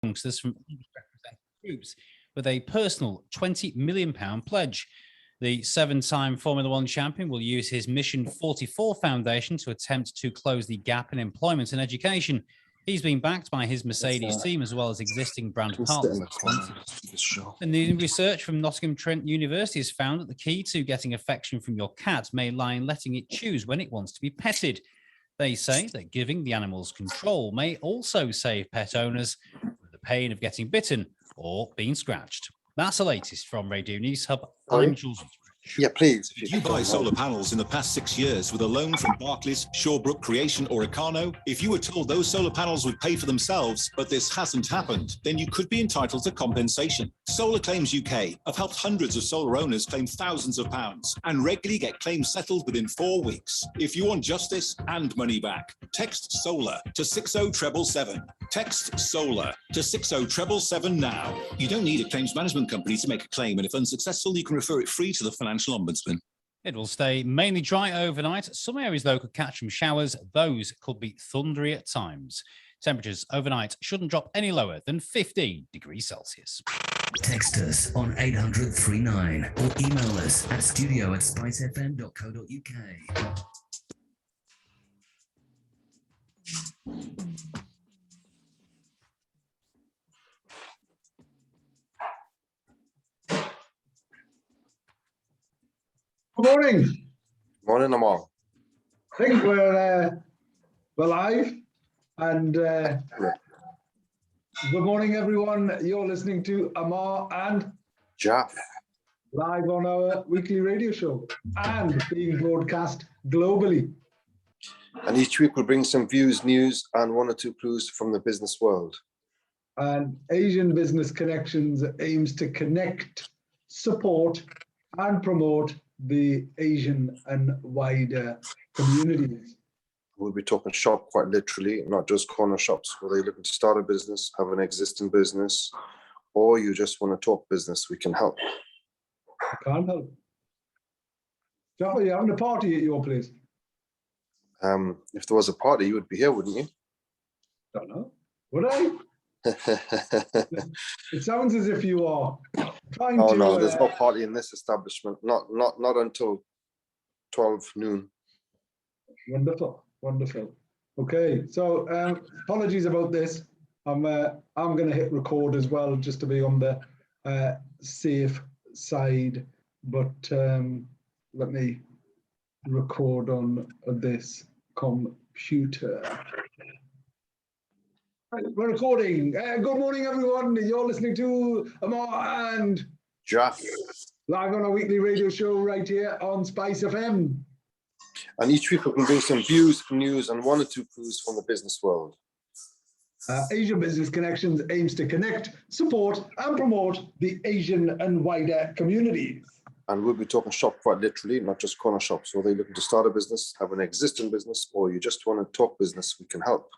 youngsters from underrepresented groups with a personal £20 million pledge. The 7-time Formula One champion will use his Mission 44 Foundation to attempt to close the gap in employment and education. He's been backed by his Mercedes team as well as existing brand partners. And the research from Nottingham Trent University has found that the key to getting affection from your cat may lie in letting it choose when it wants to be petted. They say that giving the animals control may also save pet owners from the pain of getting bitten or being scratched. That's the latest from Radio News Hub. I'm Jules. Yeah, please. Did you buy solar panels in the past 6 years with a loan from Barclays, Shawbrook, Creation or Econo? If you were told those solar panels would pay for themselves, but this hasn't happened, then you could be entitled to compensation. Solar Claims UK have helped hundreds of solar owners claim thousands of pounds and regularly get claims settled within 4 weeks. If you want justice and money back, text SOLAR to 60777. Text SOLAR to 60777 now. You don't need a claims management company to make a claim, and if unsuccessful, you can refer it free to the Financial Ombudsman. It will stay mainly dry overnight. Some areas, though, could catch some showers. Those could be thundery at times. Temperatures overnight shouldn't drop any lower than 15 degrees Celsius. Text us on 800 39 or email us at studio@spicefm.co.uk. Good morning. Morning, Ammar. I think we're live, and good morning, everyone. You're listening to Ammar and Jalf, live on our weekly radio show and being broadcast globally. and each week we'll bring some views, news, and 1 or 2 clues from the business world. And Asian Business Connections aims to connect, support, and promote the Asian and wider communities. We'll be talking shop quite literally, not just corner shops. Whether you're looking to start a business, have an existing business, or you just want to talk business, we can help. I can't help. Jeff, are you having a party at your place? If there was a party, you would be here, wouldn't you? Don't know. Would I? It sounds as if you are trying Oh to. no, there's no party in this establishment. Not until 12 noon. Wonderful, wonderful. Okay, so apologies about this. I'm going to hit record as well, just to be on the safe side. But let me record on this computer. Right, we're recording. Good morning, everyone. You're listening to Ammar and Jalf, live on a weekly radio show right here on Spice FM. and each week we can bring some views, news, and 1 or 2 clues from the business world. Asian Business Connections aims to connect, support, and promote the Asian and wider communities. And we'll be talking shop quite literally, not just corner shops. Whether you're looking to start a business, have an existing business, or you just want to talk business, we can help.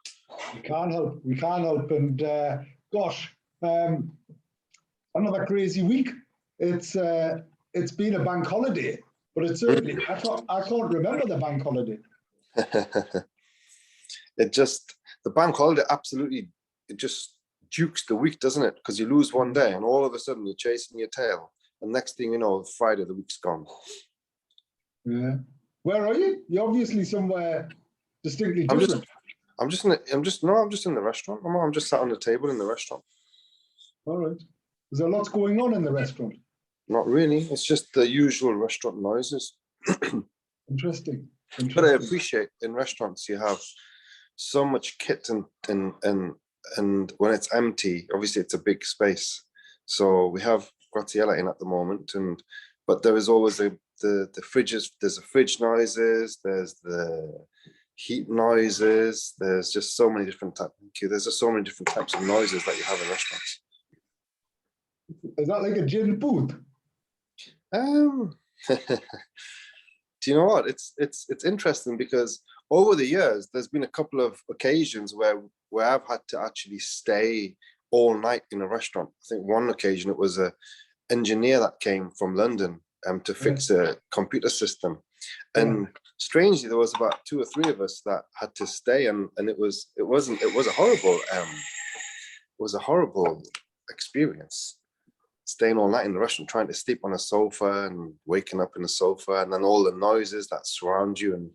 We can't help. We can't help. And gosh, another crazy week. It's been a bank holiday, but it's certainly I can't remember the bank holiday. The bank holiday absolutely, it just dukes the week, doesn't it? Because you lose one day and all of a sudden you're chasing your tail. And next thing you know, Friday, the week's gone. Yeah. Where are you? You're obviously somewhere distinctly different. I'm just in the restaurant. I'm just sat on the table in the restaurant. All right. Is there lots going on in the restaurant? Not really. It's just the usual restaurant noises. Interesting. But I appreciate in restaurants you have so much kit and when it's empty, obviously it's a big space. So we have graziella in at the moment, but there is always the fridges. There's the fridge noises. There's the heat noises. There's just so many different types. There's just so many different types of noises that you have in restaurants. Is that like a gin booth? Do you know what? It's interesting because over the years there's been a couple of occasions where I've had to actually stay all night in a restaurant. I think one occasion it was an engineer that came from London to fix a computer system, and strangely there was about 2 or 3 of us that had to stay, and it was a horrible was a horrible experience. Staying all night in the restaurant, trying to sleep on a sofa and waking up in the sofa, and then all the noises that surround you, and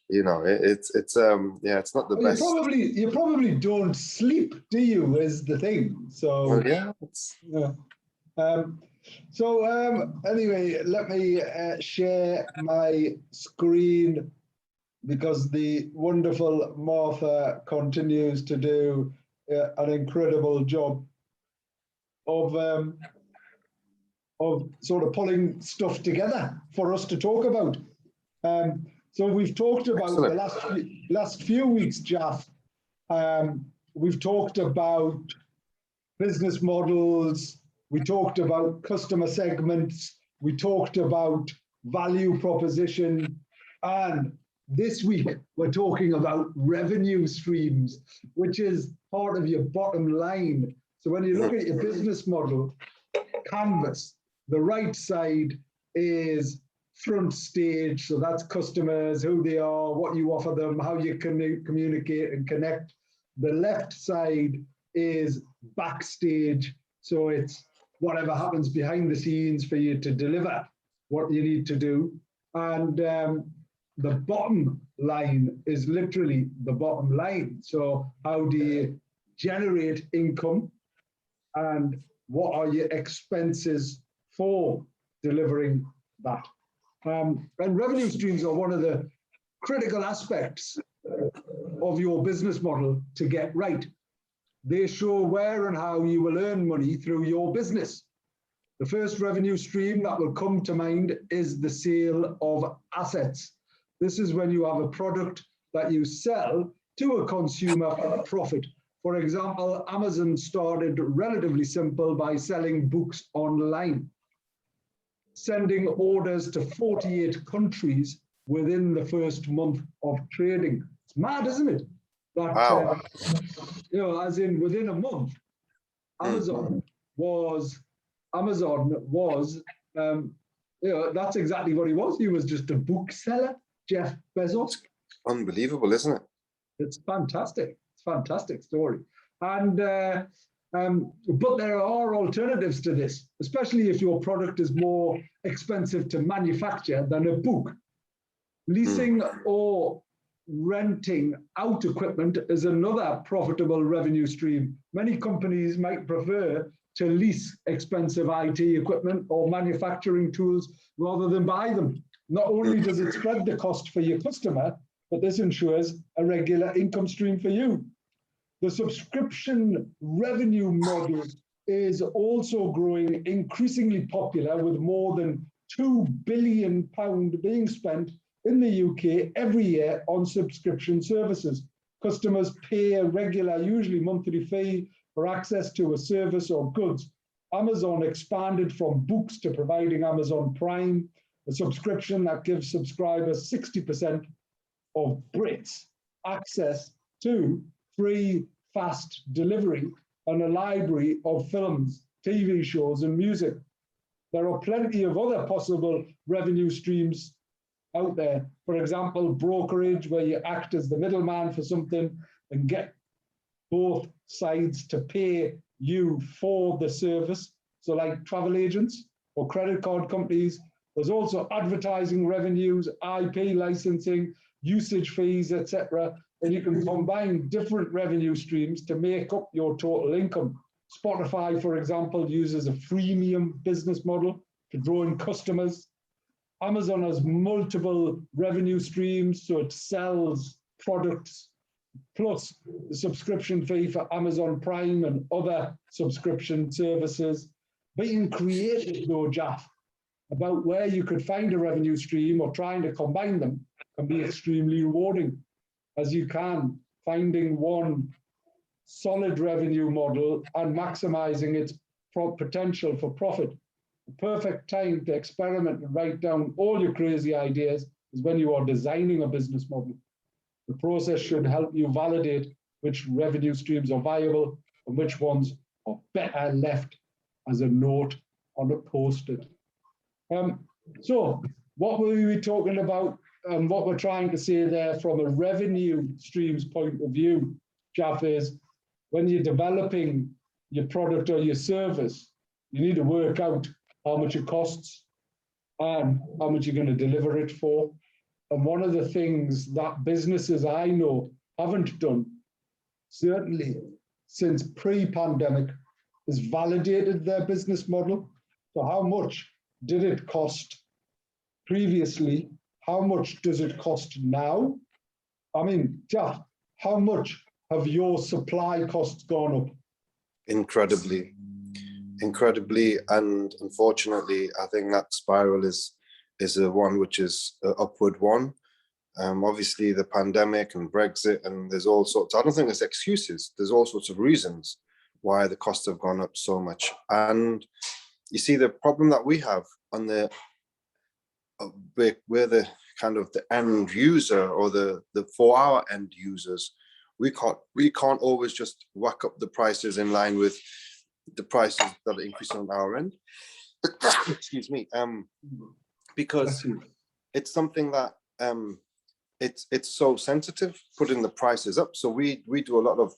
you know, it's not the best. You probably don't sleep, do you? Is the thing. So well, yeah. Anyway, let me share my screen, because the wonderful Martha continues to do an incredible job of sort of pulling stuff together for us to talk about. So we've talked about the last few weeks, Jalf. We've talked about business models. We talked about customer segments. We talked about value proposition. And this week, we're talking about revenue streams, which is part of your bottom line. So when you look at your business model canvas, the right side is front stage. So that's customers, who they are, what you offer them, how you can communicate and connect. The left side is backstage. So it's whatever happens behind the scenes for you to deliver what you need to do. And the bottom line is literally the bottom line. So how do you generate income, and what are your expenses for delivering that? And revenue streams are one of the critical aspects of your business model to get right. They show where and how you will earn money through your business. The first revenue stream that will come to mind is the sale of assets. This is when you have a product that you sell to a consumer for a profit. For example, Amazon started relatively simple by selling books online, sending orders to 48 countries within the first month of trading. It's mad, isn't it? That, wow. You know, as in within a month, Amazon was, you know, that's exactly what he was. He was just a bookseller, Jeff Bezos. Unbelievable, isn't it? It's fantastic. It's a fantastic story. And but there are alternatives to this, especially if your product is more expensive to manufacture than a book. Leasing or renting out equipment is another profitable revenue stream. Many companies might prefer to lease expensive IT equipment or manufacturing tools rather than buy them. Not only does it spread the cost for your customer, but this ensures a regular income stream for you. The subscription revenue model is also growing increasingly popular, with more than £2 billion being spent in the UK every year on subscription services. Customers pay a regular, usually monthly fee for access to a service or goods. Amazon expanded from books to providing Amazon Prime, a subscription that gives subscribers 60% of Brits access to free fast delivery and a library of films, TV shows, and music. There are plenty of other possible revenue streams out there. For example, brokerage, where you act as the middleman for something and get both sides to pay you for the service. So like travel agents or credit card companies. There's also advertising revenues, IP licensing, usage fees, etc. And you can combine different revenue streams to make up your total income. Spotify, for example, uses a freemium business model to draw in customers. Amazon has multiple revenue streams, so it sells products plus the subscription fee for Amazon Prime and other subscription services. Being creative, though, Jalf, about where you could find a revenue stream or trying to combine them can be extremely rewarding, as you can finding one solid revenue model and maximizing its potential for profit. The perfect time to experiment and write down all your crazy ideas is when you are designing a business model. The process should help you validate which revenue streams are viable and which ones are better left as a note on a post-it. So what were we talking about and what we're trying to say there from a revenue streams point of view, Jalf, is when you're developing your product or your service, you need to work out how much it costs and how much you're going to deliver it for. And one of the things that businesses I know haven't done, certainly since pre-pandemic, is validated their business model. So how much did it cost previously? How much does it cost now? I mean, Jalf, how much have your supply costs gone up? Incredibly, and unfortunately, I think that spiral is a one which is an upward one. Obviously, the pandemic and Brexit, and there's all sorts. I don't think there's excuses. There's all sorts of reasons why the costs have gone up so much. And you see, the problem that we have on the we're the kind of the end user, or the for our end users, we can't always just whack up the prices in line with the prices that are increasing on our end. Excuse me, because it's something that it's so sensitive, putting the prices up. So we do a lot of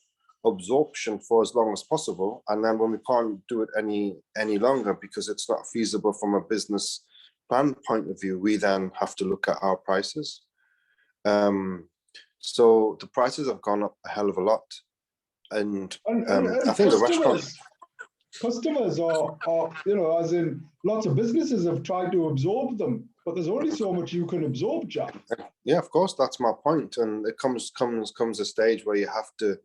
absorption for as long as possible, and then when we can't do it any longer because it's not feasible from a business plan point of view, we then have to look at our prices. So the prices have gone up a hell of a lot, and I think the restaurants. Customers are, as in lots of businesses have tried to absorb them, but there's only so much you can absorb, Jack. Yeah, of course, that's my point. And it comes a stage where you have to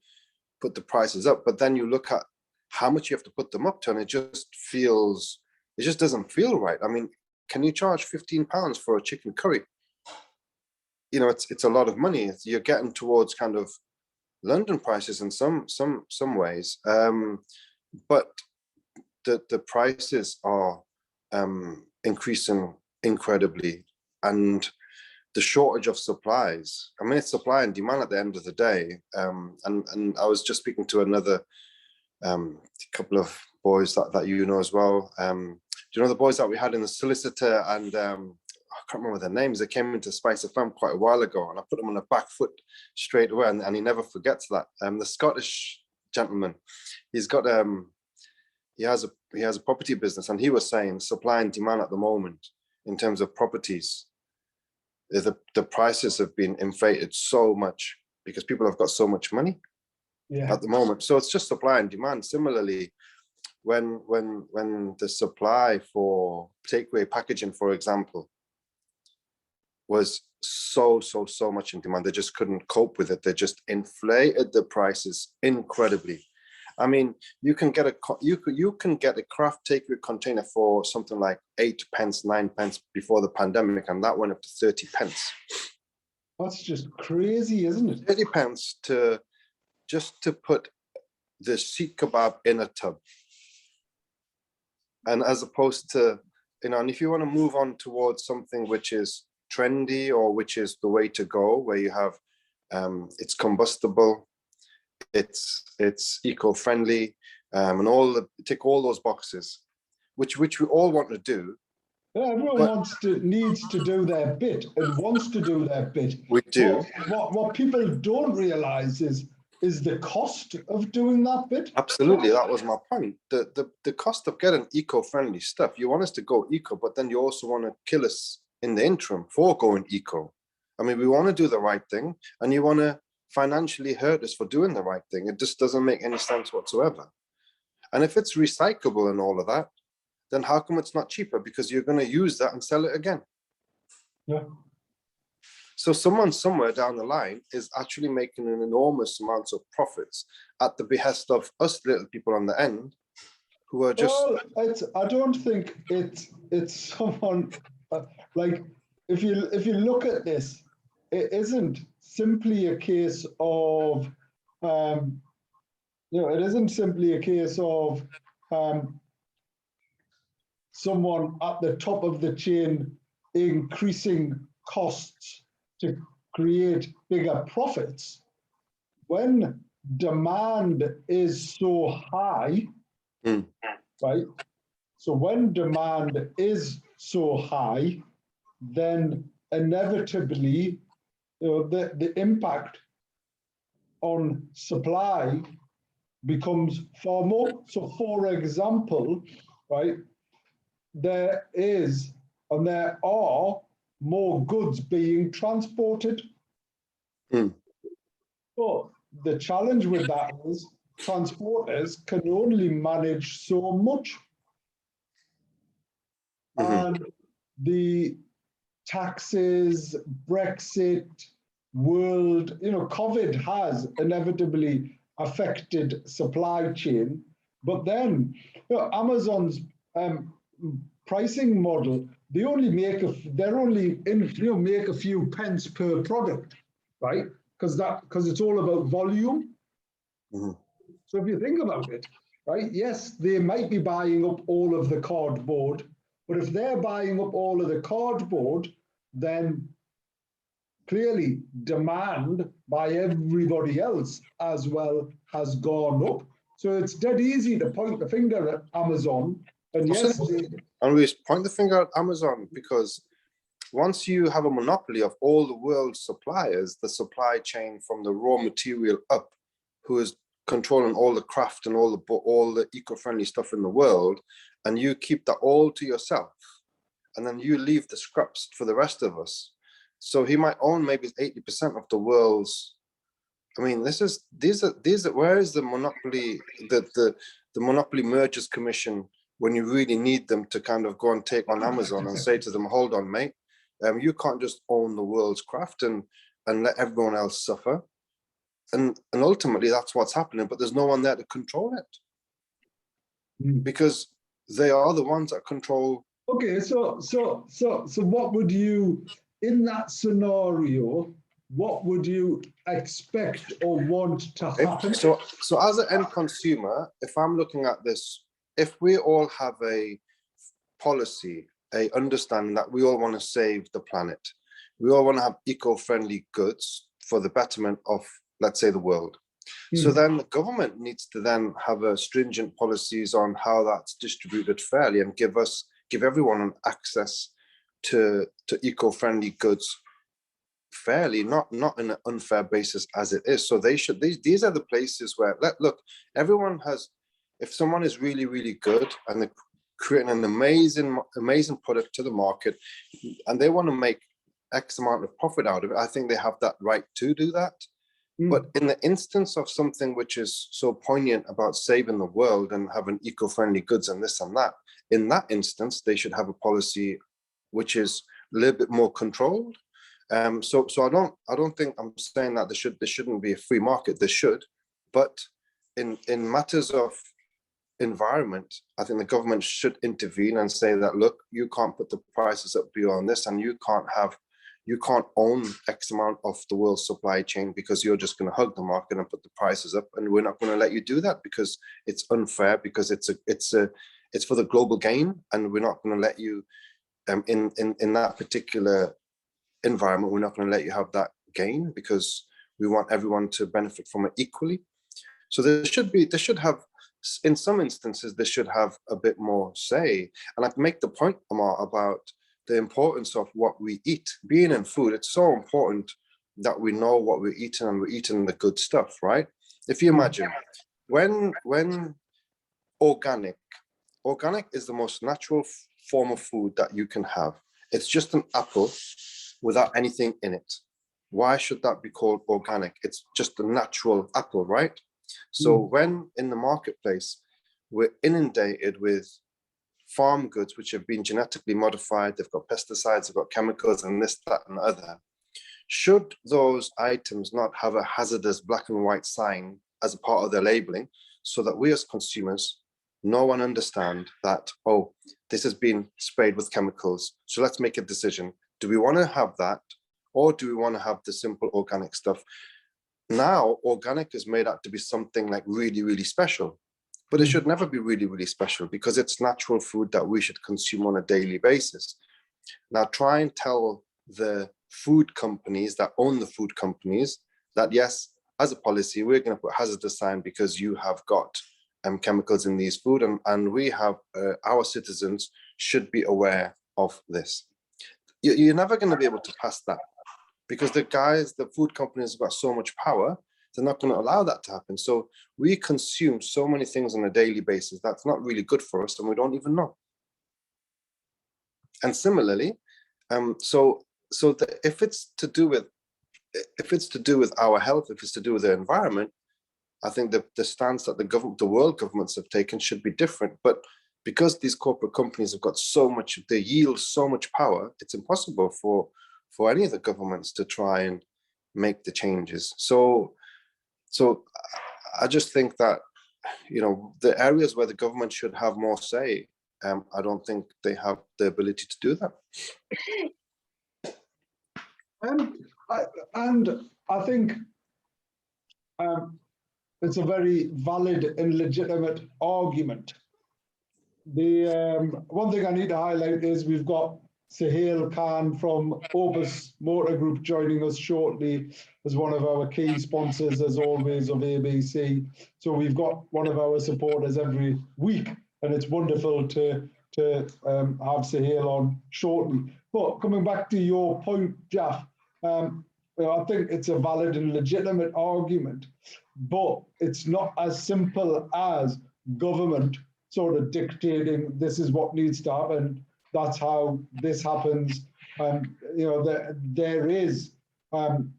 put the prices up, but then you look at how much you have to put them up to, and it just doesn't feel right. I mean, can you charge £15 for a chicken curry? It's a lot of money. You're getting towards kind of London prices in some ways, but the prices are increasing incredibly, and the shortage of supplies. I mean, it's supply and demand at the end of the day. And I was just speaking to another couple of boys that you know as well. Do you know the boys that we had in the solicitor, and I can't remember their names. They came into Spice FM quite a while ago, and I put them on the back foot straight away, and he never forgets that. The Scottish gentleman, he's got he has a property business, and he was saying supply and demand at the moment in terms of properties, the prices have been inflated so much because people have got so much money at the moment. So it's just supply and demand. Similarly, when the supply for takeaway packaging, for example, was so much in demand, they just couldn't cope with it. They just inflated the prices incredibly. I mean, you can get a craft takeaway container for something like 8 pence, 9 pence before the pandemic, and that went up to 30 pence. That's just crazy, isn't it? 30 pence just to put the seek kebab in a tub. And as opposed to, and if you want to move on towards something which is trendy, or which is the way to go, where you have it's combustible, it's eco-friendly, and tick all those boxes, which we all want to do. Yeah, everyone needs to do their bit and wants to do their bit. We do. What people don't realise is the cost of doing that bit. Absolutely, that was my point. The cost of getting eco-friendly stuff. You want us to go eco, but then you also want to kill us in the interim for going eco. I mean, we want to do the right thing, and you want to financially hurt us for doing the right thing. It just doesn't make any sense whatsoever. And if it's recyclable and all of that, then how come it's not cheaper? Because you're going to use that and sell it again. Yeah. So someone somewhere down the line is actually making an enormous amounts of profits at the behest of us little people on the end, who are just. Well, I don't think it's someone like, if you look at this, it isn't simply a case of it isn't simply a case of someone at the top of the chain increasing costs to create bigger profits. When demand is so high, right? So when demand is so high, then inevitably, the impact on supply becomes far more. So for example, right, there is and there are more goods being transported. Mm. But the challenge with that is transporters can only manage so much. And the taxes, Brexit, world, COVID has inevitably affected supply chain. But then Amazon's pricing model, they only make make a few pence per product, right? Because it's all about volume. So if you think about it, right, yes, they might be buying up all of the cardboard, but if they're buying up all of the cardboard, then clearly demand by everybody else as well has gone up. So it's dead easy to point the finger at Amazon. And yes, and we point the finger at Amazon because once you have a monopoly of all the world's suppliers, the supply chain from the raw material up, who is controlling all the craft and all the eco-friendly stuff in the world, and you keep that all to yourself, and then you leave the scraps for the rest of us. So he might own maybe 80% of the world's. I mean, these are where is the monopoly, the Monopoly Mergers Commission when you really need them to kind of go and take on Amazon and say to them, hold on, mate, you can't just own the world's craft and let everyone else suffer. And ultimately that's what's happening, but there's no one there to control it because they are the ones that control. Okay, so what would you, in that scenario, what would you expect or want to happen? So as an end consumer, if I'm looking at this, if we all have a policy, a understanding that we all want to save the planet, we all want to have eco-friendly goods for the betterment of, let's say, the world. So then the government needs to then have a stringent policies on how that's distributed fairly and give everyone an access to eco-friendly goods fairly, not in an unfair basis as it is. So these are the places where, look, everyone has, if someone is really, really good and they're creating an amazing product to the market and they want to make X amount of profit out of it, I think they have that right to do that. But in the instance of something which is so poignant about saving the world and having eco-friendly goods and this and that, in that instance, they should have a policy which is a little bit more controlled. So I don't think I'm saying that there shouldn't be a free market. There should, but in matters of environment, I think the government should intervene and say that, look, you can't put the prices up beyond this, and you can't own X amount of the world's supply chain because you're just going to hug the market and put the prices up, and we're not going to let you do that because it's unfair, because it's for the global gain, and we're not going to let you in that particular environment. We're not going to let you have that gain because we want everyone to benefit from it equally. So they should have, in some instances, they should have a bit more say. And I'd make the point, Ammar, about the importance of what we eat. Being in food, it's so important that we know what we're eating and we're eating the good stuff, right? If you imagine, when organic is the most natural form of food that you can have. It's just an apple without anything in it. Why should that be called organic? It's just a natural apple, right? So when in the marketplace, we're inundated with farm goods which have been genetically modified, they've got pesticides, they've got chemicals and this, that, and the other. Should those items not have a hazardous black and white sign as a part of their labeling so that we as consumers know and understand that, oh, this has been sprayed with chemicals, so let's make a decision. Do we want to have that, or do we want to have the simple organic stuff? Now, organic is made out to be something like really, really special. But it should never be really, really special because it's natural food that we should consume on a daily basis. Now, try and tell the food companies that own the food companies that, yes, as a policy, we're going to put hazardous sign because you have got chemicals in these food, and we have, our citizens should be aware of this. You're never going to be able to pass that because the food companies have got so much power. they're not going to allow that to happen. So we consume so many things on a daily basis that's not really good for us, and we don't even know. And similarly, if it's to do with our health, if it's to do with the environment, I think the stance that the world governments have taken should be different. But because these corporate companies have got they yield so much power, it's impossible for any of the governments to try and make the changes. So I just think that, the areas where the government should have more say, I don't think they have the ability to do that. And I think it's a very valid and legitimate argument. The one thing I need to highlight is we've got Sohail Khan from Opus Motor Group joining us shortly as one of our key sponsors, as always, of ABC. So we've got one of our supporters every week, and it's wonderful to have Sohail on shortly. But coming back to your point, Jalf, I think it's a valid and legitimate argument, but it's not as simple as government sort of dictating this is what needs to happen, that's how this happens. There is an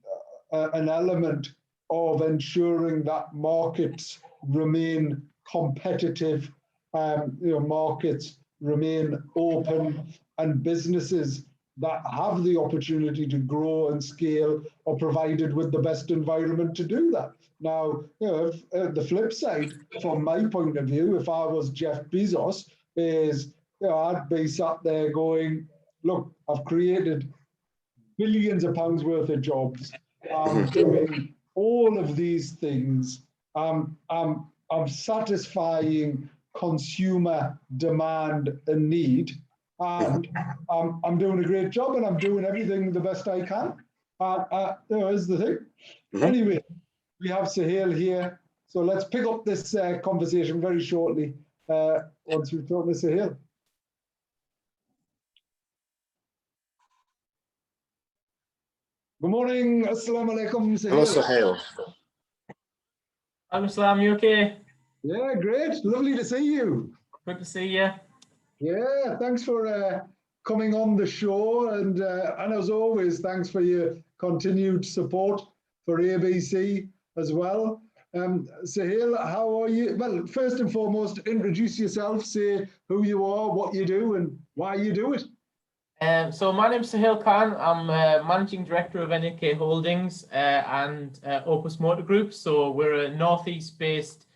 element of ensuring that markets remain competitive, markets remain open, and businesses that have the opportunity to grow and scale are provided with the best environment to do that. Now, if, the flip side, from my point of view, if I was Jeff Bezos, is I'd be sat there going, look, I've created billions of pounds worth of jobs. I'm doing all of these things. I'm satisfying consumer demand and need, and I'm doing a great job, and I'm doing everything the best I can. Is the thing. Anyway, we have Sohail here, so let's pick up this conversation very shortly once we've talked to Sohail. Good morning, assalamu alaikum, Sohail. Hello, Sohail. Hi, Salam, you okay? Yeah, great. Lovely to see you. Good to see you. Yeah, thanks for coming on the show, and as always, thanks for your continued support for ABC as well. Sohail, how are you? Well, first and foremost, introduce yourself, say who you are, what you do, and why you do it. So my name's Sohail Khan. I'm Managing Director of NAK Holdings and Opus Motor Group. So we're a Northeast-based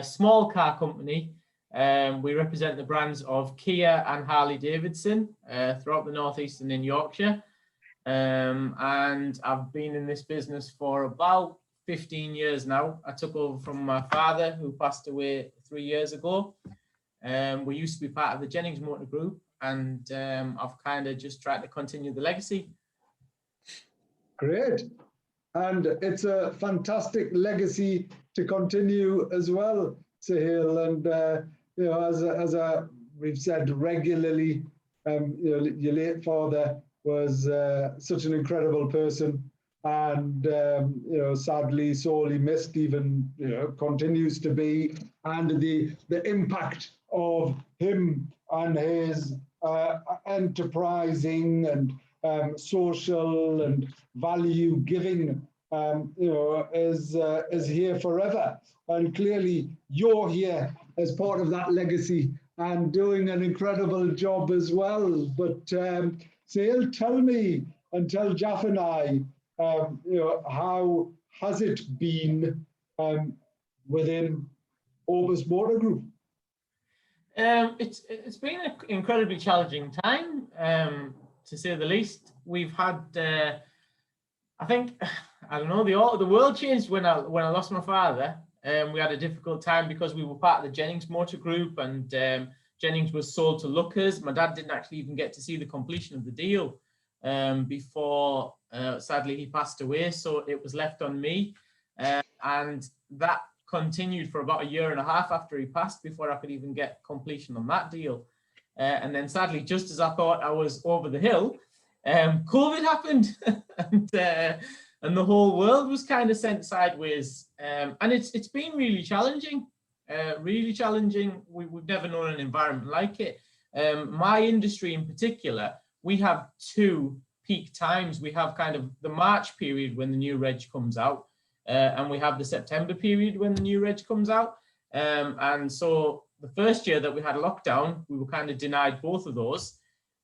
small car company. We represent the brands of Kia and Harley Davidson throughout the Northeast and in Yorkshire. And I've been in this business for about 15 years now. I took over from my father, who passed away 3 years ago. We used to be part of the Jennings Motor Group, and I've kind of just tried to continue the legacy. Great. And it's a fantastic legacy to continue as well, Sohail. And, as we've said regularly, your late father was such an incredible person, and, sadly, sorely missed, even, continues to be. And the impact of him and his enterprising and social and value giving, is here forever. And clearly you're here as part of that legacy and doing an incredible job as well. But Sohail, tell me and tell Jalf and I, how has it been within Opus Motor Group? It's been an incredibly challenging time, to say the least. We've had, I think, I don't know, the world changed when I lost my father. We had a difficult time because we were part of the Jennings Motor Group, and Jennings was sold to Lookers. My dad didn't actually even get to see the completion of the deal before, sadly, he passed away. So it was left on me, and that continued for about 1.5 years after he passed before I could even get completion on that deal. And then sadly, just as I thought I was over the hill, COVID happened. and the whole world was kind of sent sideways. And it's been really challenging, really challenging. We've never known an environment like it. My industry in particular, we have two peak times. We have kind of the March period when the new reg comes out, and we have the September period when the new reg comes out. And so the first year that we had a lockdown, we were kind of denied both of those.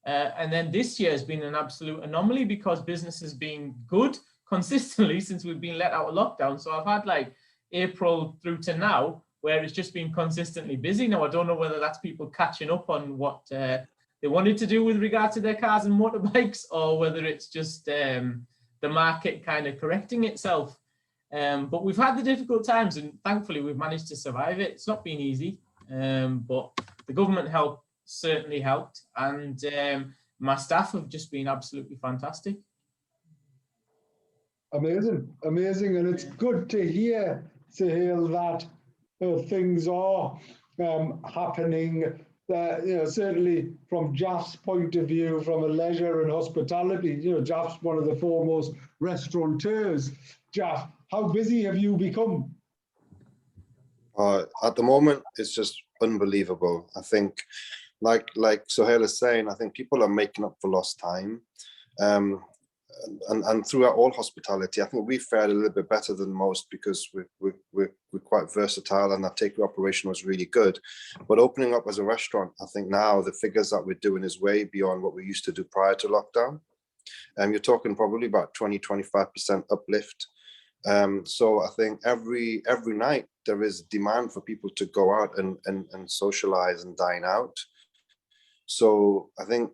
And then this year has been an absolute anomaly because business has been good consistently since we've been let out of lockdown. So I've had like April through to now, where it's just been consistently busy. Now, I don't know whether that's people catching up on what they wanted to do with regard to their cars and motorbikes, or whether it's just the market kind of correcting itself. But we've had the difficult times, and thankfully we've managed to survive it. It's not been easy, but the government help certainly helped, and my staff have just been absolutely fantastic. Amazing, amazing, and it's good to hear, Sohail, that things are happening. Certainly from Jalf's point of view, from a leisure and hospitality, Jalf's one of the foremost restaurateurs. Jalf, how busy have you become? At the moment, it's just unbelievable. I think, like Sohail is saying, I think people are making up for lost time. And throughout all hospitality, I think we fared a little bit better than most because we're quite versatile, and our takeaway operation was really good. But opening up as a restaurant, I think now the figures that we're doing is way beyond what we used to do prior to lockdown. You're talking probably about 20-25% uplift. So I think every night there is demand for people to go out and socialize and dine out. So I think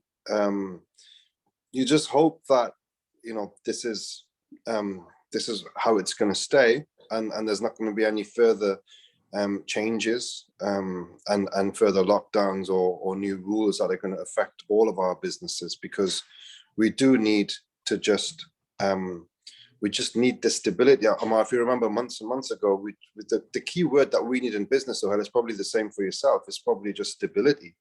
you just hope that this is how it's going to stay, and there's not going to be any further changes and further lockdowns or new rules that are going to affect all of our businesses, because we do need to we just need the stability. Ammar, if you remember months and months ago, the key word that we need in business, Sohail, is probably the same for yourself. It's probably just stability.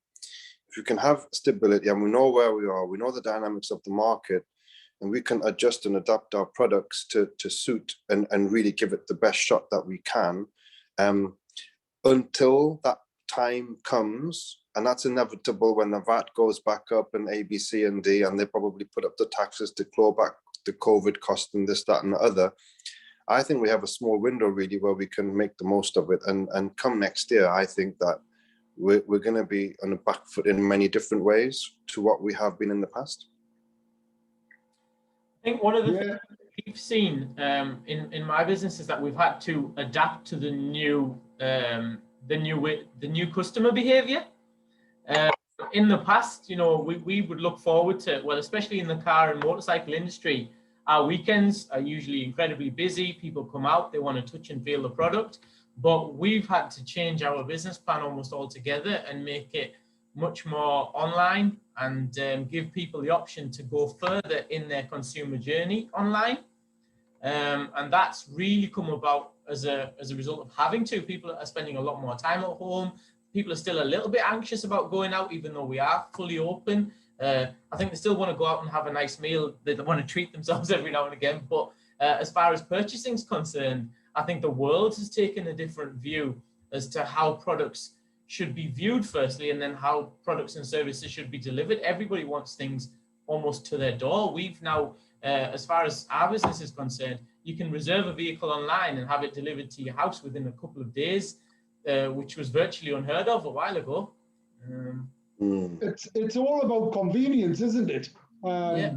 If you can have stability, and we know where we are, we know the dynamics of the market, and we can adjust and adapt our products to suit and really give it the best shot that we can, until that time comes, and that's inevitable when the VAT goes back up and A, B, C, and D, and they probably put up the taxes to claw back the COVID cost and this, that, and the other. I think we have a small window really where we can make the most of it, and come next year, I think that we're going to be on the back foot in many different ways to what we have been in the past. I think one of the things we've seen in my business is that we've had to adapt to the new customer behavior. In the past, we would look forward to, well, especially in the car and motorcycle industry, our weekends are usually incredibly busy. People come out, they want to touch and feel the product, but we've had to change our business plan almost altogether and make it much more online, and give people the option to go further in their consumer journey online. And that's really come about as a result of having to. People are spending a lot more time at home. People are still a little bit anxious about going out, even though we are fully open. I think they still want to go out and have a nice meal. They want to treat themselves every now and again. But as far as purchasing is concerned, I think the world has taken a different view as to how products should be viewed firstly, and then how products and services should be delivered. Everybody wants things almost to their door. We've now, as far as our business is concerned, you can reserve a vehicle online and have it delivered to your house within a couple of days, which was virtually unheard of a while ago. It's all about convenience, isn't it? Yeah.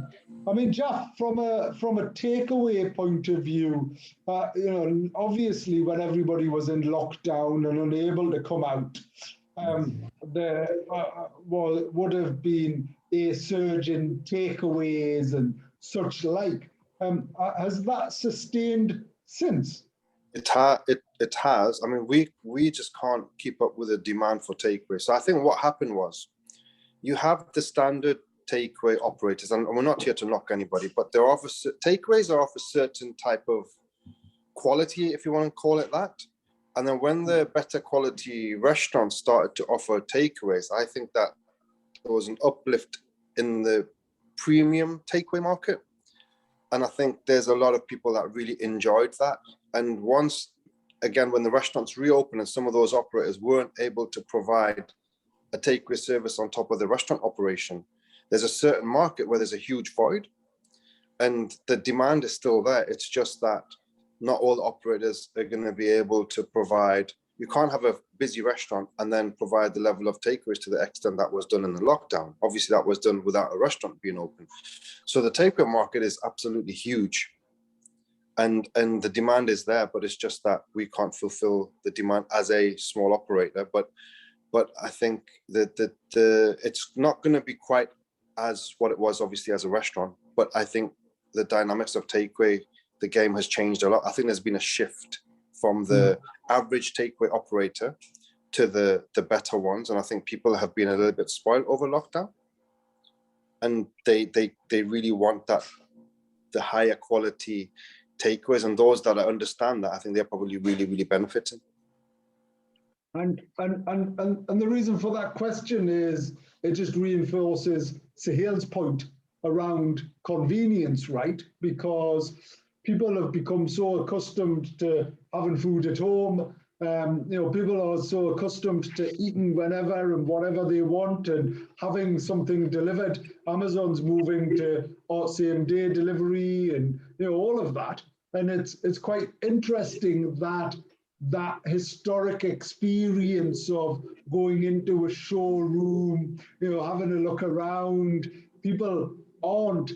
I mean, Jalf, from a takeaway point of view, obviously when everybody was in lockdown and unable to come out, there would have been a surge in takeaways and such like. Has that sustained since? It has. I mean, we just can't keep up with the demand for takeaway. So I think what happened was, you have the standard takeaway operators, and we're not here to knock anybody, but takeaways are of a certain type of quality, if you want to call it that. And then when the better quality restaurants started to offer takeaways, I think that there was an uplift in the premium takeaway market. And I think there's a lot of people that really enjoyed that. And once, again, when the restaurants reopened and some of those operators weren't able to provide a takeaway service on top of the restaurant operation, there's a certain market where there's a huge void and the demand is still there. It's just that not all operators are going to be able to provide. You can't have a busy restaurant and then provide the level of takeaways to the extent that was done in the lockdown. Obviously, that was done without a restaurant being open. So the takeaway market is absolutely huge. And the demand is there, but it's just that we can't fulfill the demand as a small operator. But I think that it's not going to be quite as what it was, obviously, as a restaurant. But I think the dynamics of takeaway, the game has changed a lot. I think there's been a shift from the average takeaway operator to the better ones. And I think people have been a little bit spoiled over lockdown. And they really want that, the higher quality takeaways. And those that understand that, I think they're probably really, really benefiting. And the reason for that question is it just reinforces Sohail's point around convenience, right? Because people have become so accustomed to having food at home. People are so accustomed to eating whenever and whatever they want and having something delivered. Amazon's moving to same day delivery and all of that. And it's quite interesting that historic experience of going into a showroom, having a look around, people aren't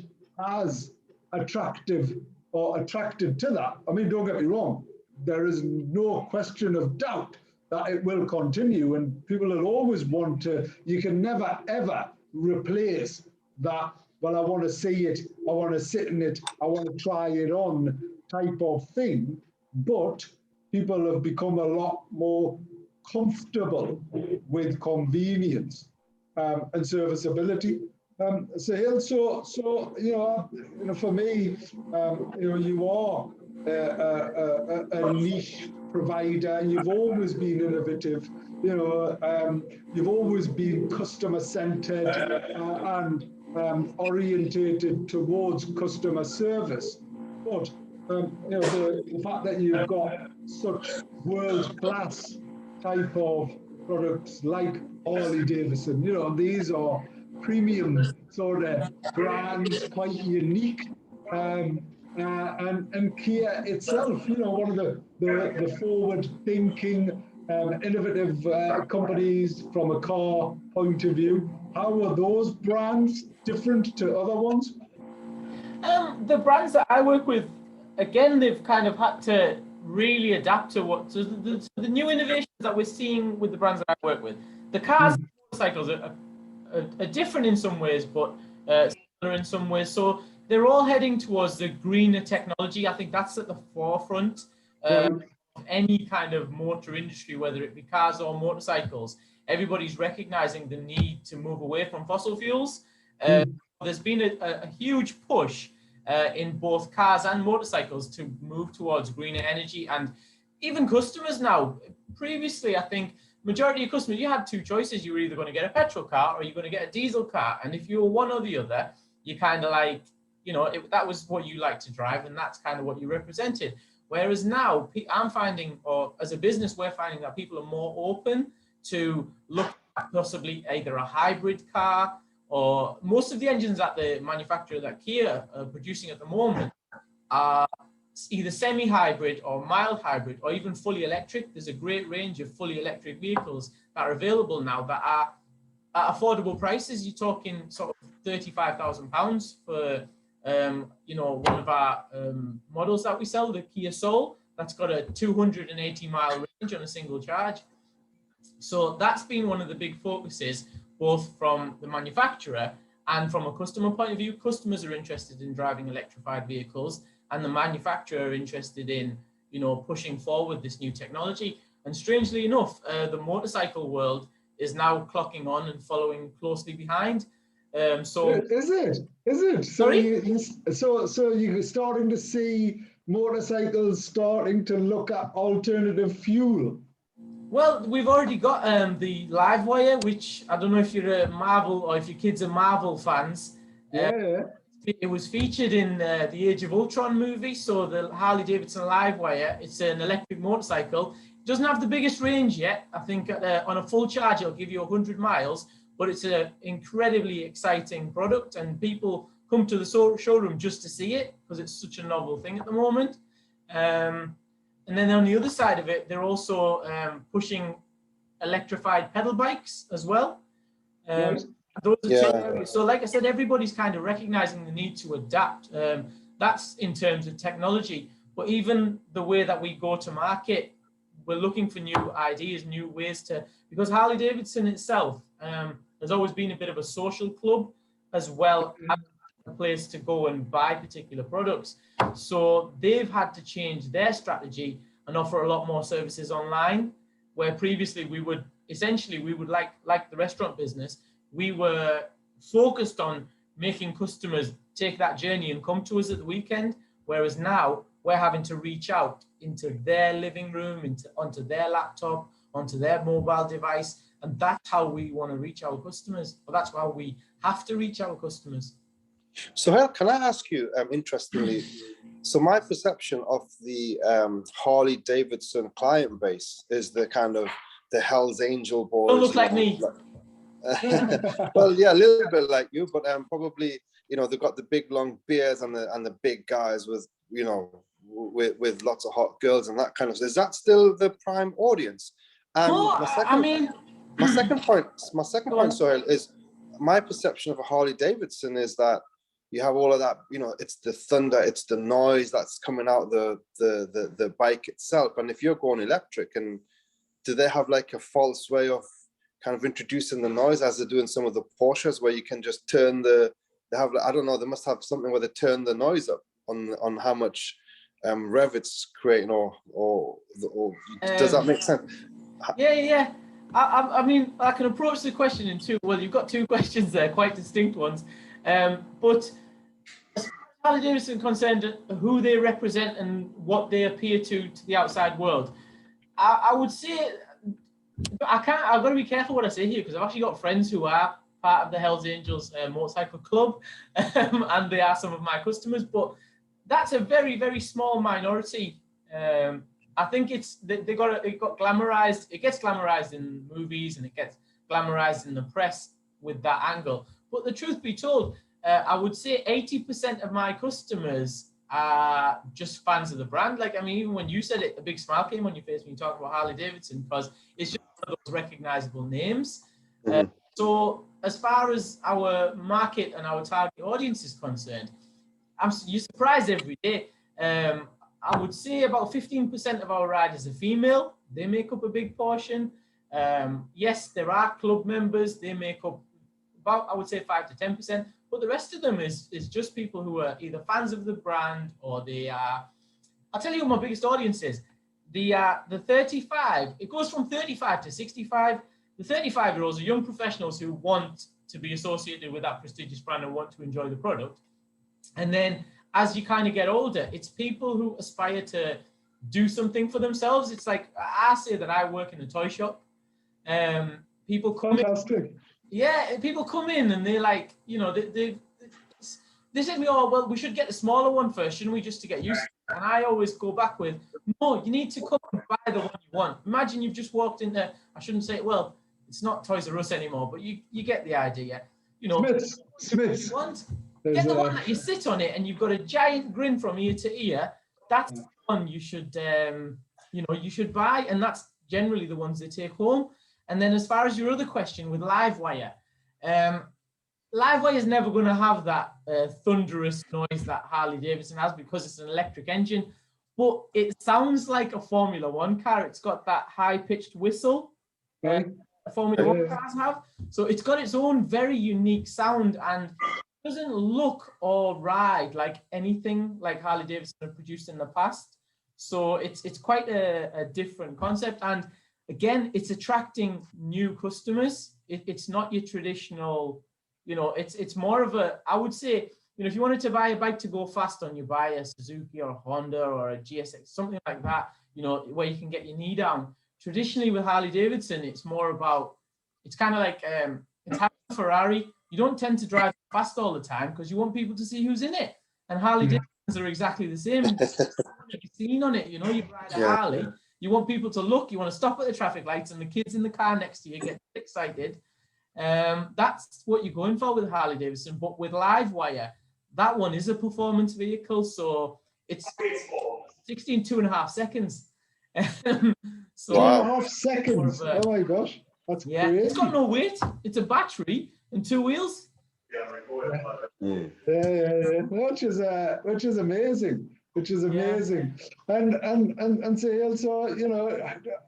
as attractive or attracted to that. I mean, don't get me wrong, there is no question of doubt that it will continue and people will always want to, you can never ever replace that, well, I want to see it, I want to sit in it, I want to try it on type of thing. But people have become a lot more comfortable with convenience and serviceability. Sohail, so for me, you are a niche provider. You've always been innovative. You've always been customer-centered and orientated towards customer service. But the fact that you've got such world-class type of products like Harley Davidson, these are premium sort of brands, quite unique. And Kia itself, one of the forward-thinking, innovative companies from a car point of view. How are those brands different to other ones? The brands that I work with, again, they've kind of had to really adapt to the new innovations that we're seeing with the brands that I work with. The cars and motorcycles are different in some ways, but similar in some ways. So they're all heading towards the greener technology. I think that's at the forefront of any kind of motor industry, whether it be cars or motorcycles. Everybody's recognizing the need to move away from fossil fuels. There's been a huge push in both cars and motorcycles to move towards greener energy, and even customers now. Previously, I think majority of customers, you had two choices. You were either going to get a petrol car or you're going to get a diesel car, and if you were one or the other, you kind of like, that was what you like to drive, and that's kind of what you represented. Whereas now, I'm finding, or as a business, we're finding that people are more open to look at possibly either a hybrid car, or most of the engines that the manufacturer that Kia are producing at the moment are either semi-hybrid or mild hybrid or even fully electric. There's a great range of fully electric vehicles that are available now that are at affordable prices. You're talking sort of £35,000 for one of our models that we sell, the Kia Soul, that's got a 280-mile range on a single charge. So that's been one of the big focuses, both from the manufacturer and from a customer point of view. Customers are interested in driving electrified vehicles, and the manufacturer are interested in, pushing forward this new technology. And strangely enough, the motorcycle world is now clocking on and following closely behind. So is it? Sorry? So you're starting to see motorcycles starting to look at alternative fuel. Well, we've already got the Livewire, which I don't know if you're a Marvel or if your kids are Marvel fans. Yeah. it was featured in the Age of Ultron movie. So the Harley Davidson Livewire, it's an electric motorcycle. It doesn't have the biggest range yet. I think on a full charge, it'll give you 100 miles, but it's an incredibly exciting product, and people come to the showroom just to see it because it's such a novel thing at the moment. And then on the other side of it, they're also pushing electrified pedal bikes as well. Those are two areas. So like I said, everybody's kind of recognizing the need to adapt. That's in terms of technology, but even the way that we go to market, we're looking for new ideas, new ways to, because Harley Davidson itself has always been a bit of a social club as well as a place to go and buy particular products. So they've had to change their strategy and offer a lot more services online, where previously we would like the restaurant business, we were focused on making customers take that journey and come to us at the weekend, whereas now we're having to reach out into their living room, onto their laptop, onto their mobile device, and that's how we want to reach our customers. Or that's how we have to reach our customers. Sohail, can I ask you, interestingly, so my perception of the Harley Davidson client base is the kind of the Hell's Angel boys. Don't look like me. Well, yeah, a little bit like you, but probably, you know, they've got the big long beards and the big guys with, you know, with lots of hot girls and that kind of stuff. Is that still the prime audience? And my second point, Sohail, is my perception of a Harley Davidson is that you have all of that, you know, it's the thunder, it's the noise that's coming out the bike itself. And if you're going electric, and do they have like a false way of kind of introducing the noise as they do in some of the Porsches, where you can just turn they have, I don't know, they must have something where they turn the noise up on how much rev it's creating, or does that make sense? Yeah. I mean, I can approach the question in two. Well, you've got two questions there, quite distinct ones. But as far as Harley Davidson concerned, who they represent and what they appear to the outside world, I would say I've got to be careful what I say here, because I've actually got friends who are part of the Hells Angels motorcycle club, and they are some of my customers. But that's a very, very small minority. I think it got glamorized. It gets glamorized in movies and it gets glamorized in the press with that angle. But the truth be told, I would say 80% of my customers are just fans of the brand. Like, I mean, even when you said it, a big smile came on your face when you talked about Harley Davidson, because it's just one of those recognizable names. So as far as our market and our target audience is concerned, you're surprised every day. I would say about 15% of our riders are female. They make up a big portion. Yes, there are club members. They make up about, I would say, 5 to 10%. But the rest of them is just people who are either fans of the brand, or they are. I'll tell you what my biggest audience is. The 35. It goes from 35 to 65. The 35-year-olds are young professionals who want to be associated with that prestigious brand and want to enjoy the product. And then as you kind of get older, it's people who aspire to do something for themselves. It's like, I say that I work in a toy shop. People come in. Yeah, people come in and they're like, you know, they say to me, oh, well, we should get the smaller one first, shouldn't we, just to get used to it? And I always go back with, no, you need to come and buy the one you want. Imagine you've just walked into, I shouldn't say it, well, it's not Toys R Us anymore, but you get the idea. You know, Smiths. Get the one that you sit on it and you've got a giant grin from ear to ear. That's the one you should, you should buy, and that's generally the ones they take home. And then as far as your other question with Livewire, Livewire is never going to have that thunderous noise that Harley Davidson has, because it's an electric engine, but it sounds like a Formula One car. It's got that high-pitched whistle Formula One cars have. So it's got its own very unique sound, and doesn't look or ride like anything like Harley Davidson have produced in the past. So it's quite a different concept. And again, it's attracting new customers. It's not your traditional, you know, it's more of a, I would say, you know, if you wanted to buy a bike to go fast on, you buy a Suzuki or a Honda or a GSX, something like that, you know, where you can get your knee down. Traditionally with Harley Davidson, it's more about, it's kind of like, it's how Ferrari, you don't tend to drive fast all the time because you want people to see who's in it. And Harley Davidsons are exactly the same. You've seen on it, you know, you ride a Harley, you want people to look, you want to stop at the traffic lights, and the kids in the car next to you get excited. That's what you're going for with Harley Davidson. But with Livewire, that one is a performance vehicle, so it's 2.5 seconds. So 2.5 seconds. Oh my gosh, that's crazy. It's got no weight. It's a battery and 2 wheels. Yeah, which is amazing. And so, you know,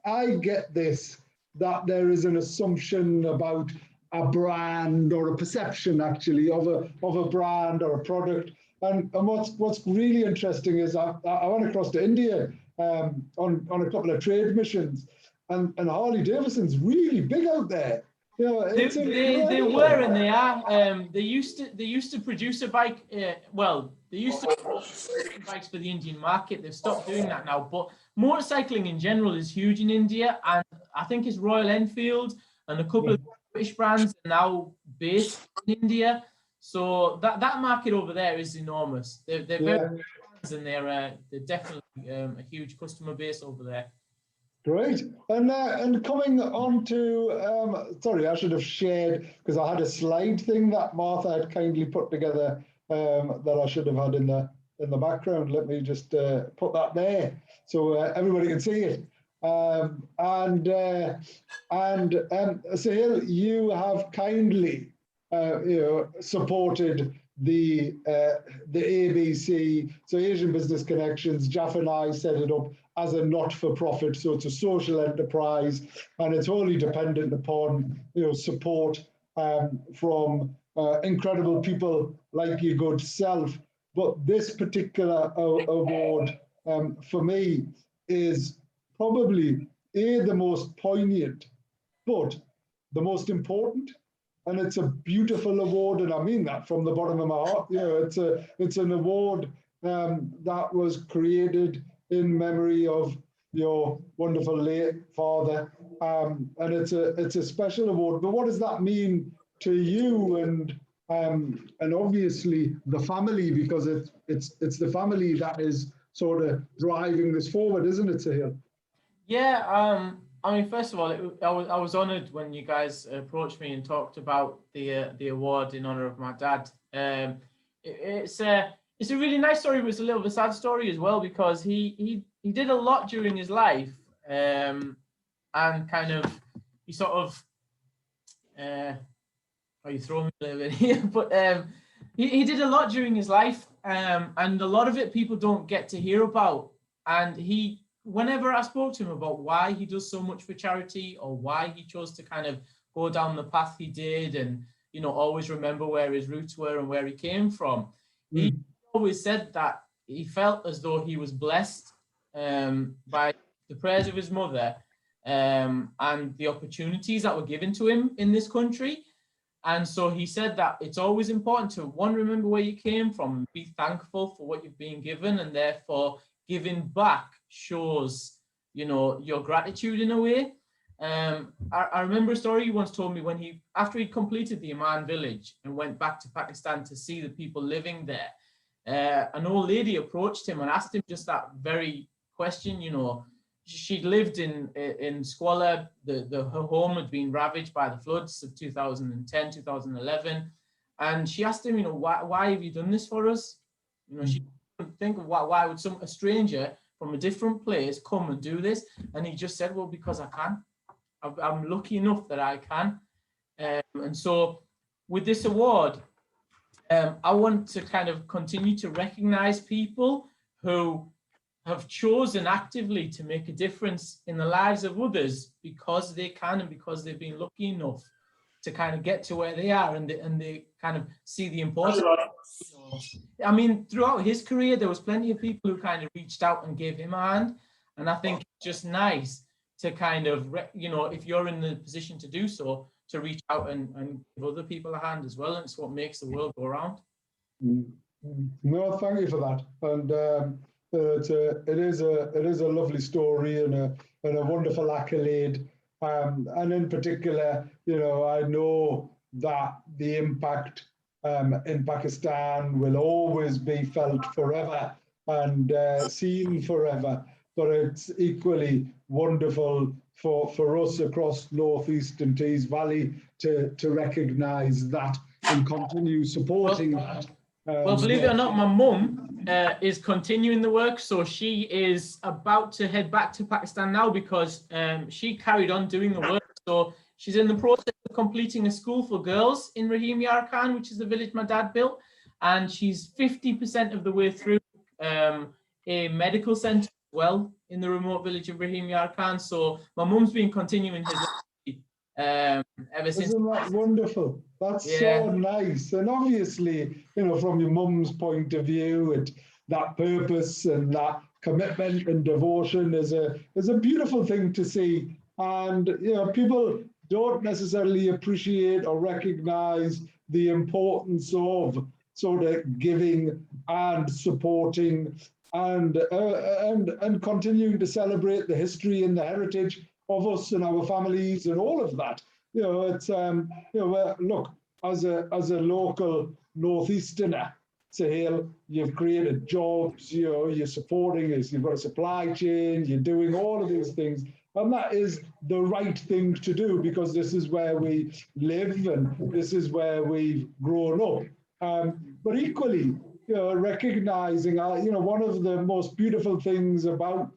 I get this, that there is an assumption about a brand or a perception actually of a brand or a product. And what's really interesting is I went across to India on a couple of trade missions, and Harley Davidson's really big out there. You know, they were and they are. They used to produce a bike. They used to produce bikes for the Indian market. They've stopped doing that now. But motorcycling in general is huge in India, and I think it's Royal Enfield and a couple of British brands are now based in India. So that market over there is enormous. They're very and they're definitely a huge customer base over there. Great. And coming on to, sorry, I should have shared, because I had a slide thing that Martha had kindly put together that I should have had in the background. Let me just put that there so everybody can see it. Sohail, you have kindly supported the ABC, so Asian Business Connections. Jalf and I set it up as a not-for-profit, so it's a social enterprise, and it's wholly dependent upon support from incredible people like your good self. But this particular award for me is probably the most poignant, but the most important. And it's a beautiful award, and I mean that from the bottom of my heart. It's an award that was created in memory of your wonderful late father, and it's a special award. But what does that mean to you and obviously the family, because it's the family that is sort of driving this forward, isn't it, Sohail? Yeah. I mean, first of all, I was honoured when you guys approached me and talked about the award in honour of my dad. It's a really nice story, but it's a little bit sad story as well, because he did a lot during his life, and kind of he sort of you throwing me a little bit here, but he did a lot during his life, and a lot of it people don't get to hear about, and whenever I spoke to him about why he does so much for charity or why he chose to kind of go down the path he did and, always remember where his roots were and where he came from, he always said that he felt as though he was blessed by the prayers of his mother and the opportunities that were given to him in this country. And so he said that it's always important to, one, remember where you came from, and be thankful for what you've been given, and therefore giving back shows, your gratitude in a way. I remember a story he once told me when after he completed the Amman village and went back to Pakistan to see the people living there, an old lady approached him and asked him just that very question. She'd lived in squalor. Her home had been ravaged by the floods of 2010, 2011. And she asked him, why have you done this for us? She couldn't think of why would a stranger from a different place come and do this? And he just said, well, because I can. I'm lucky enough that I can. And so with this award, I want to kind of continue to recognize people who have chosen actively to make a difference in the lives of others because they can and because they've been lucky enough to kind of get to where they are, and they kind of see the importance. I mean, throughout his career, there was plenty of people who kind of reached out and gave him a hand. And I think it's just nice to kind of, if you're in the position to do so, to reach out and give other people a hand as well. And it's what makes the world go around. No, thank you for that. And it is a lovely story and a wonderful accolade. And in particular, I know that the impact in Pakistan will always be felt forever and seen forever. But it's equally wonderful for us across Northeast and Tees Valley to recognise that and continue supporting that. Well, believe it or not, my mum is continuing the work. So she is about to head back to Pakistan now because she carried on doing the work. So she's in the process of completing a school for girls in Rahim Yar Khan, which is the village my dad built. And she's 50% of the way through a medical centre as well in the remote village of Rahim Yar Khan. So my mum's been continuing his ever since. Isn't that wonderful? That's so nice. And obviously, you know, from your mum's point of view, that purpose and that commitment and devotion is a beautiful thing to see. And, you know, people don't necessarily appreciate or recognize the importance of sort of giving and supporting and continuing to celebrate the history and the heritage of us and our families and all of that. You know, it's you know, look, as a local Northeasterner, Sohail, you've created jobs, you know, you're supporting us, you've got a supply chain, you're doing all of these things. And that is the right thing to do because this is where we live and this is where we've grown up. But equally, you know, recognizing, you know, one of the most beautiful things about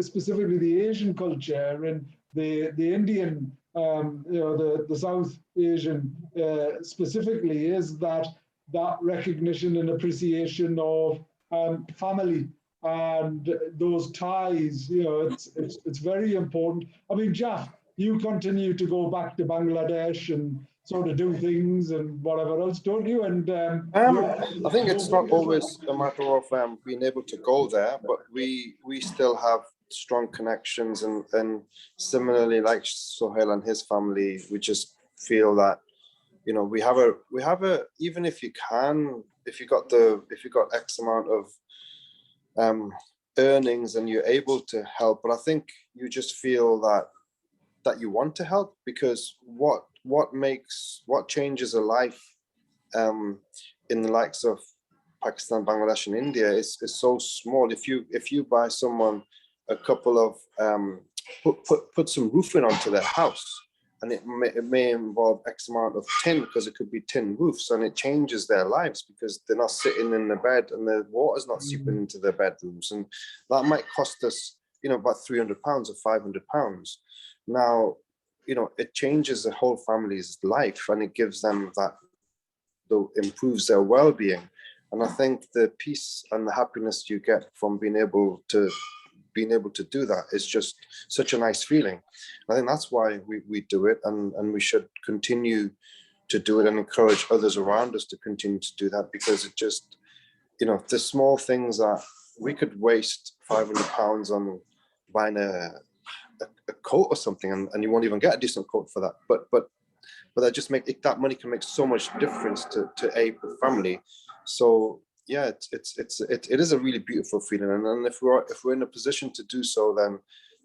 specifically the Asian culture and the Indian, you know, the South Asian specifically is that recognition and appreciation of family and those ties. You know, it's very important. I mean, Jalf, you continue to go back to Bangladesh and sort of do things and whatever else, don't you? And I think it's not always a matter of being able to go there, but we still have strong connections and similarly, like Sohail and his family, we just feel that, you know, we have a even if you got X amount of earnings and you're able to help, but I think you just feel that you want to help because what changes a life in the likes of Pakistan, Bangladesh, and India is so small. If you buy someone a couple of put some roofing onto their house, and it may involve X amount of tin because it could be tin roofs, and it changes their lives because they're not sitting in the bed and the water's not seeping into their bedrooms, and that might cost us, you know, about £300 or £500. Now, you know, it changes the whole family's life and it gives them that, improves their well-being. And I think the peace and the happiness you get from being able to do that is just such a nice feeling. I think that's why we do it, and we should continue to do it and encourage others around us to continue to do that, because it just, you know, the small things that we could waste £500 on buying a coat or something, and you won't even get a decent coat for that. But that just that money can make so much difference to a family. So yeah, it is a really beautiful feeling, and if we're in a position to do so,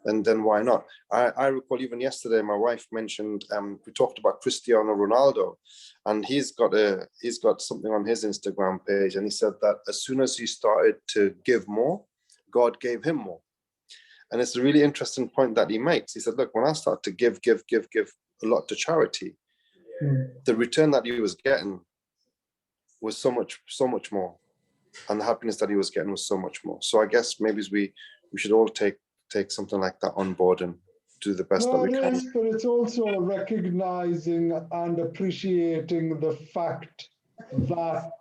then why not? I recall even yesterday, my wife mentioned we talked about Cristiano Ronaldo, and he's got something on his Instagram page, and he said that as soon as he started to give more, God gave him more. And it's a really interesting point that he makes. He said, look, when I start to give a lot to charity, the return that he was getting was so much more. And the happiness that he was getting was so much more. So I guess maybe we should all take something like that on board and do the best that we can. Yes, but it's also recognizing and appreciating the fact that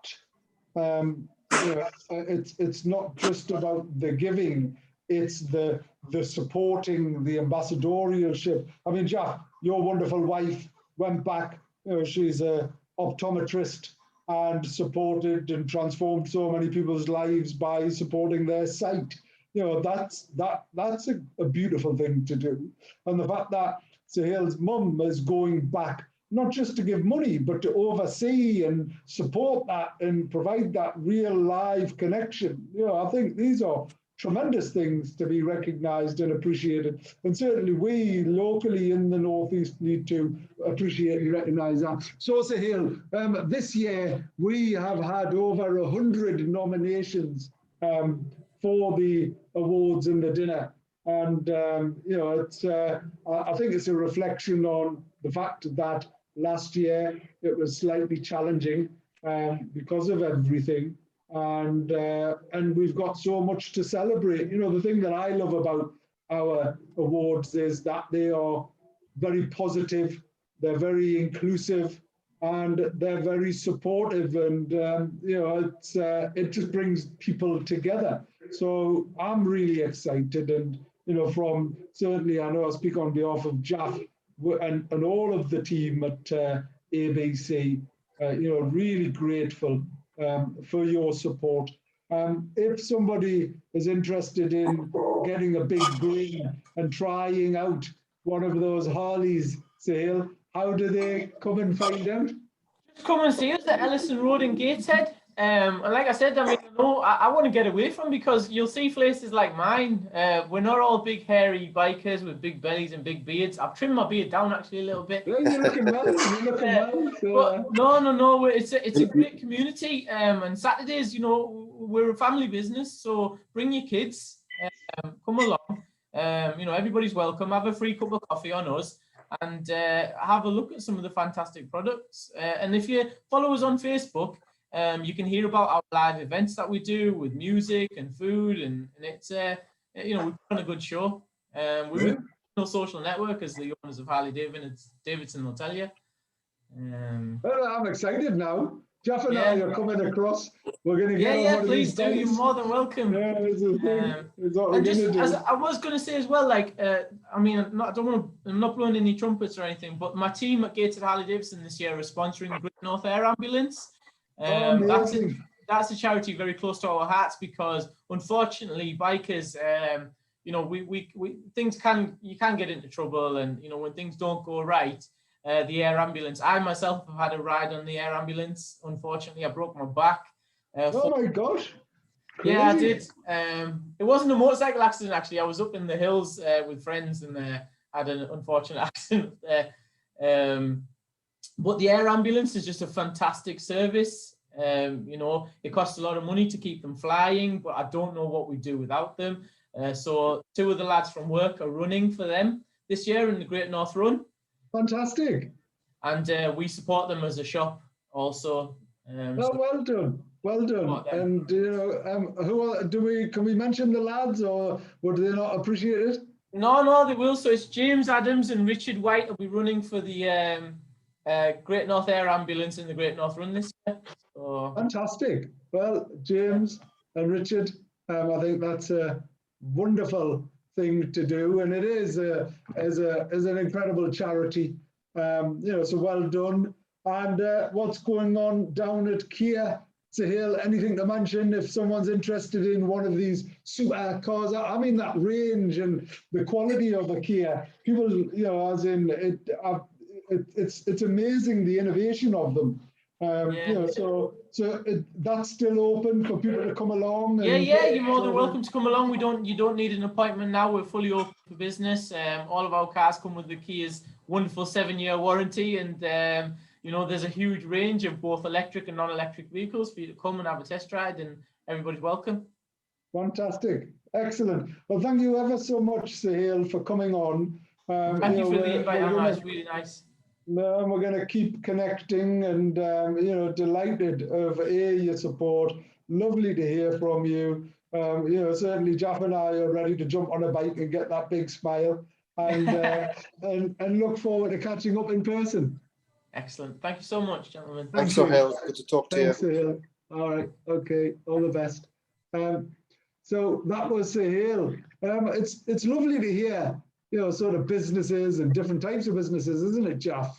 you know, it's not just about the giving, it's the supporting, the ambassadorialship. I mean, Jalf, your wonderful wife went back, you know, she's an optometrist and supported and transformed so many people's lives by supporting their sight. You know, that's a beautiful thing to do. And the fact that Sohail's mum is going back, not just to give money, but to oversee and support that and provide that real live connection. You know, I think these are tremendous things to be recognised and appreciated. And certainly we locally in the Northeast need to appreciate and recognise that. So Sohail, this year we have had over 100 nominations for the awards and the dinner. And, it's, I think it's a reflection on the fact that last year it was slightly challenging because of everything. And we've got so much to celebrate. The thing that I love about our awards is that they are very positive, they're very inclusive, and they're very supportive. And it just brings people together. So I'm really excited, and from certainly I know I speak on behalf of Jalf and all of the team at ABC. Really grateful for your support. If somebody is interested in getting a big green and trying out one of those Harleys, Sohail, how do they come and find out? Just come and see us at Ellison Road in Gateshead. And like I said, I want to get away from, because you'll see places like mine. We're not all big hairy bikers with big bellies and big beards. I've trimmed my beard down actually a little bit. Yeah, you're looking well. But no. It's a great community. And Saturdays, we're a family business, so bring your kids. Come along. Everybody's welcome. Have a free cup of coffee on us, and have a look at some of the fantastic products. And if you follow us on Facebook, you can hear about our live events that we do with music and food, and it's we put on a good show. We're a social network, as the owners of Harley Davidson will tell you. Well, I'm excited now. Jeff and I are coming across. We're going to get on one of please these do. days. You're more than welcome. Yeah, it's a thing. It's what we're And just going to do. as I was going to say as well, I'm not blowing any trumpets or anything, but my team at Gateshead Harley Davidson this year are sponsoring the Great North Air Ambulance. That's a charity very close to our hearts, because unfortunately bikers, you can get into trouble, and when things don't go right, the air ambulance. I myself have had a ride on the air ambulance. Unfortunately, I broke my back. Oh my gosh! Crazy. Yeah, I did. It wasn't a motorcycle accident actually. I was up in the hills with friends and had an unfortunate accident there. But the air ambulance is just a fantastic service. It costs a lot of money to keep them flying, but I don't know what we do without them. So 2 of the lads from work are running for them this year in the Great North Run. Fantastic. And we support them as a shop also. Well done. And can we mention the lads, or would they not appreciate it? No, they will. So it's James Adams and Richard White will be running for the Great North Air Ambulance in the Great North Run this year. So. Fantastic. Well, James and Richard, I think that's a wonderful thing to do, and it is as an incredible charity. So well done. And what's going on down at Kia, Sohail? Anything to mention if someone's interested in one of these super cars? I mean, that range and the quality of a Kia. People, as in it. It's amazing the innovation of them. So that's still open for people to come along. And, you're more than welcome to come along. You don't need an appointment now. We're fully open for business. All of our cars come with the Kia's wonderful 7-year warranty, and there's a huge range of both electric and non-electric vehicles for you to come and have a test ride, and everybody's welcome. Fantastic, excellent. Well, thank you ever so much, Sohail, for coming on. Thank you for the invite, Ammar. It's really nice. We're going to keep connecting, and delighted of your support. Lovely to hear from you. Certainly Jalf and I are ready to jump on a bike and get that big smile, and and look forward to catching up in person. Excellent. Thank you so much, gentlemen. Thanks, Sohail. Good to talk to you. Sohail. All right. Okay. All the best. So that was Sohail. It's lovely to hear, sort of businesses and different types of businesses, isn't it, Jalf,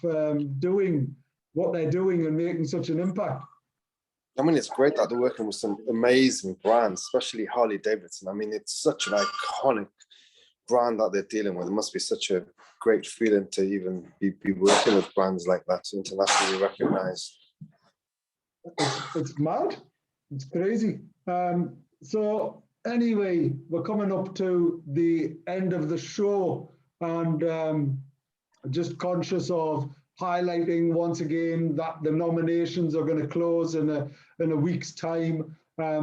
doing what they're doing and making such an impact. I mean, it's great that they're working with some amazing brands, especially Harley Davidson. I mean, it's such an iconic brand that they're dealing with. It must be such a great feeling to even be working with brands like that, internationally recognized. It's mad. It's crazy. So anyway, we're coming up to the end of the show, and just conscious of highlighting once again that the nominations are going to close in a week's time.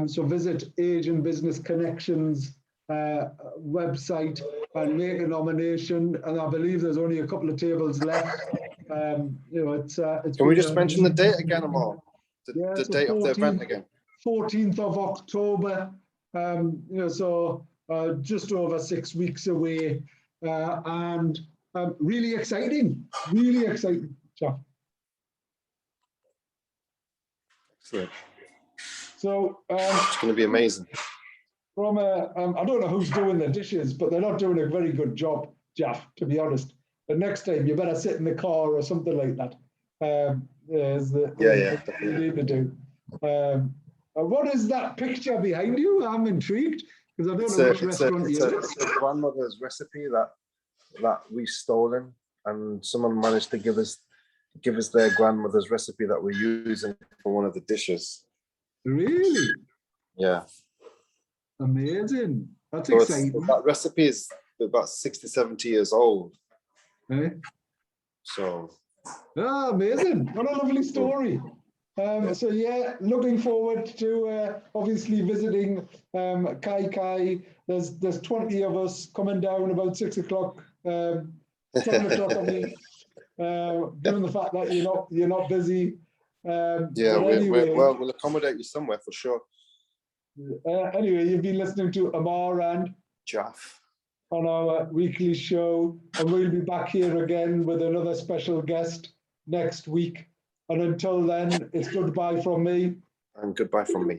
So visit Age and Business Connections website and make a nomination. And I believe there's only a couple of tables left. You know, it's Can we just mention the date again, Ammar? The date of the event again. 14th of October. You know, so just over 6 weeks away, and really exciting, Jeff. Excellent. So It's going to be amazing. from I don't know who's doing the dishes, but they're not doing a very good job, Jeff, to be honest. But next time you better sit in the car or something like that. You need to do. What is that picture behind you? I'm intrigued because I don't know which restaurant it is. It's a grandmother's recipe that we've stolen, and someone managed to give us their grandmother's recipe that we're using for one of the dishes. Really? Yeah. Amazing. That's So exciting. that recipe is about 60, 70 years old. Eh? So. Ah, amazing. What a lovely story. So yeah, looking forward to obviously visiting Kai Kai. There's 20 of us coming down about 6 o'clock, 7 o'clock I mean, given the fact that you're not busy. We'll accommodate you somewhere for sure. Anyway, you've been listening to Ammar and Jalf on our weekly show, and we'll be back here again with another special guest next week. And until then, it's goodbye from me. And goodbye from me.